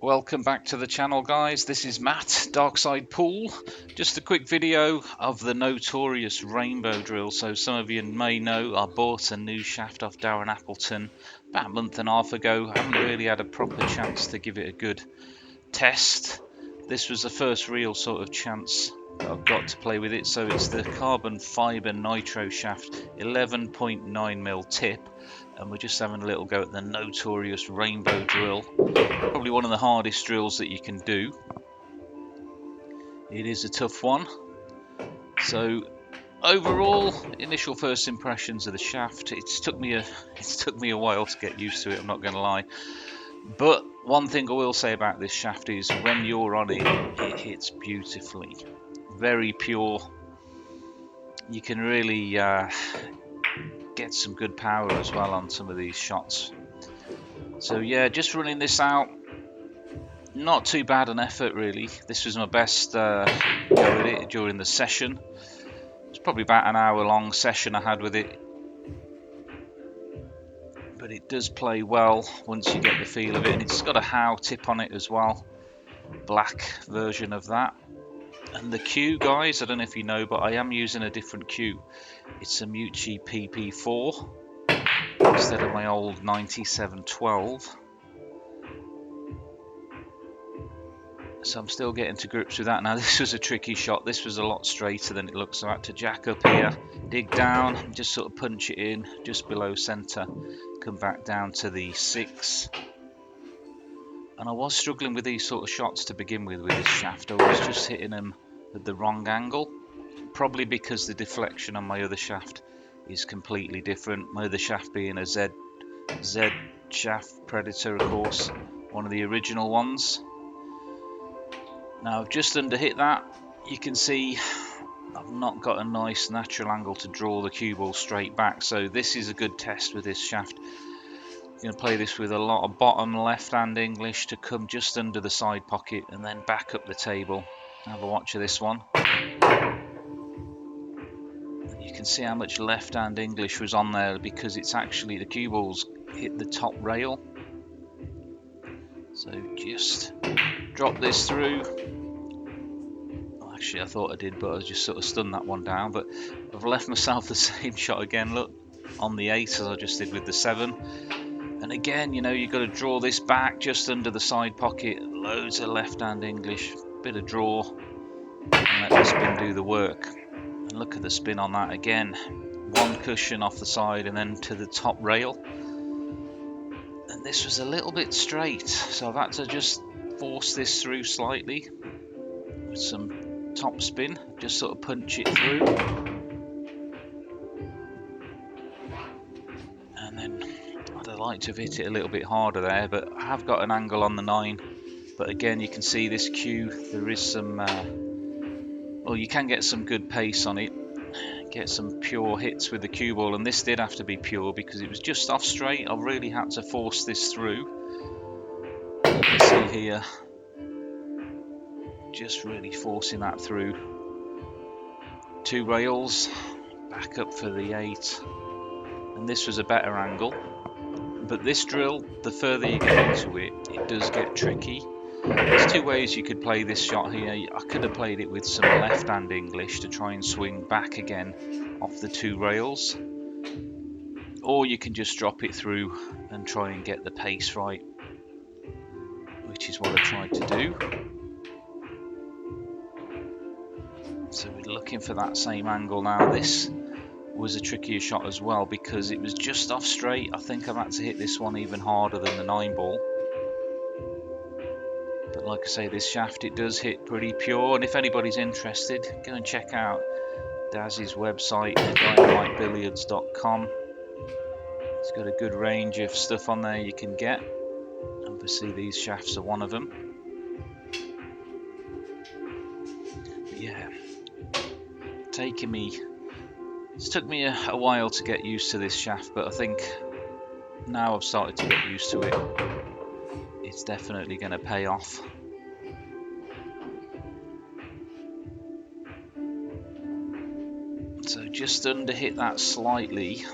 Welcome back to the channel, guys. This is Matt, Darkside Pool. Just a quick video of the notorious rainbow drill. So some of you may know I bought a new shaft off Darren Appleton about a month and a half ago. I haven't really had a proper chance to give it a good test. This was the first real sort of chance that I've got to play with it. So it's the carbon fiber nitro shaft, 11.9mm tip. And we're just having a little go at the notorious rainbow drill. Probably one of the hardest drills that you can do. It is a tough one. So overall, initial first impressions of the shaft, it's took me a while to get used to it, I'm not going to lie. But one thing I will say about this shaft is when you're on it, it hits beautifully. Very pure. You can really get some good power as well on some of these shots. So yeah, just running this out, not too bad an effort really. This was my best go at it during the session. It's probably about an hour long session I had with it, but it does play well once you get the feel of it. And it's got a How tip on it as well, black version of that. And the cue, guys, I don't know if you know, but I am using a different cue. It's a Mucci PP4 instead of my old 9712. So I'm still getting to grips with that. Now this was a tricky shot. This was a lot straighter than it looks. So I had to jack up here, dig down, and just sort of punch it in just below centre. Come back down to the 6. And I was struggling with these sort of shots to begin with this shaft. I was just hitting them at the wrong angle. Probably because the deflection on my other shaft is completely different. My other shaft being a Z shaft Predator, of course, one of the original ones. Now I've just under hit that. You can see I've not got a nice natural angle to draw the cue ball straight back. So this is a good test with this shaft. I'm going to play this with a lot of bottom left hand English to come just under the side pocket and then back up the table. Have a watch of this one. You can see how much left hand English was on there because it's actually the cue balls hit the top rail. So just drop this through. Well, actually I thought I did, but I just sort of stunned that one down. But I've left myself the same shot again, look, on the 8 as I just did with the 7. And again, you know, you've got to draw this back just under the side pocket. Loads of left hand English, bit of draw, and let the spin do the work. And look at the spin on that again. One cushion off the side and then to the top rail. And this was a little bit straight, so I've had to just force this through slightly with some top spin, just sort of punch it through. And then I'd have liked to have hit it a little bit harder there, but I have got an angle on the 9. But again, you can see this cue, there is some, well, you can get some good pace on it, get some pure hits with the cue ball, and this did have to be pure because it was just off straight. I really had to force this through. You can see here, just really forcing that through. 2 rails, back up for the 8, and this was a better angle. But this drill, the further you get into it, it does get tricky. There's 2 ways you could play this shot here. I could have played it with some left hand English to try and swing back again off the 2 rails. Or you can just drop it through and try and get the pace right, which is what I tried to do. So we're looking for that same angle now. This was a trickier shot as well because it was just off straight. I think I've had to hit this one even harder than the 9 ball. But like I say, this shaft, it does hit pretty pure, and if anybody's interested, go and check out Daz's website, DynamiteBilliards.com. It's got a good range of stuff on there you can get. Obviously these shafts are one of them. But yeah, it's took me a while to get used to this shaft, but I think now I've started to get used to it. It's definitely going to pay off. So just under hit that slightly.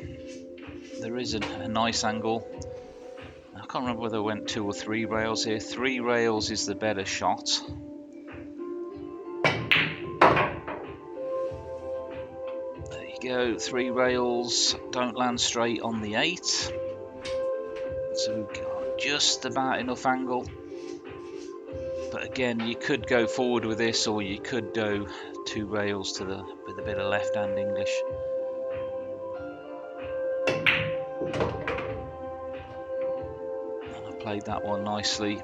There is a nice angle. I can't remember whether I went 2 or 3 rails here. 3 rails is the better shot. There you go, 3 rails, don't land straight on the 8. So we've got just about enough angle. But again, you could go forward with this, or you could go 2 rails to the with a bit of left hand English. And I played that one nicely.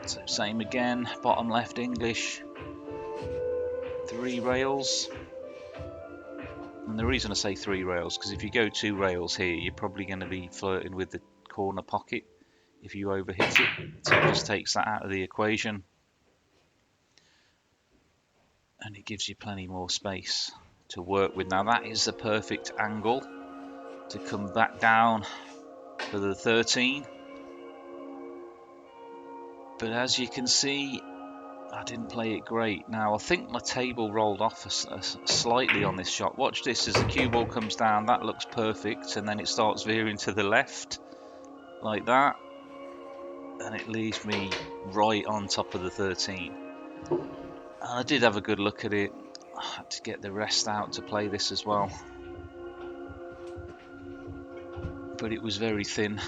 So same again, bottom left English, 3 rails. And the reason I say 3 rails, because if you go 2 rails here, you're probably going to be flirting with the corner pocket if you overhit it. So it just takes that out of the equation. And it gives you plenty more space to work with. Now that is the perfect angle to come back down for the 13. But as you can see, I didn't play it great. Now I think my table rolled off slightly on this shot. Watch this, as the cue ball comes down, that looks perfect, and then it starts veering to the left like that, and it leaves me right on top of the 13. And I did have a good look at it. I had to get the rest out to play this as well, but it was very thin.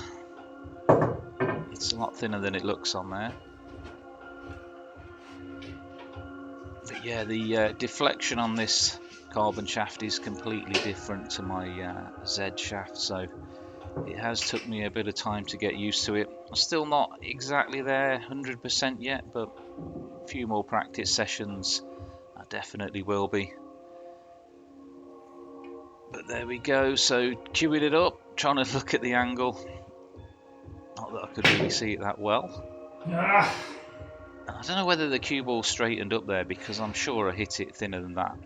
It's a lot thinner than it looks on there. But yeah, the deflection on this carbon shaft is completely different to my Z shaft, so it has took me a bit of time to get used to it. I'm still not exactly there 100% yet, but a few more practice sessions I definitely will be. But there we go, so queuing it up, trying to look at the angle. Not that I could really see it that well. I don't know whether the cue ball straightened up there, because I'm sure I hit it thinner than that.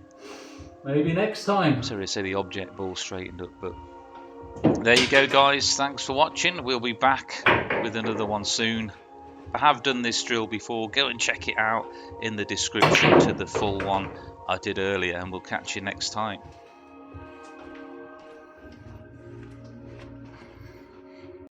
Maybe next time. Sorry to say the object ball straightened up, but there you go guys, thanks for watching. We'll be back with another one soon. I have done this drill before, go and check it out in the description to the full one I did earlier, and we'll catch you next time.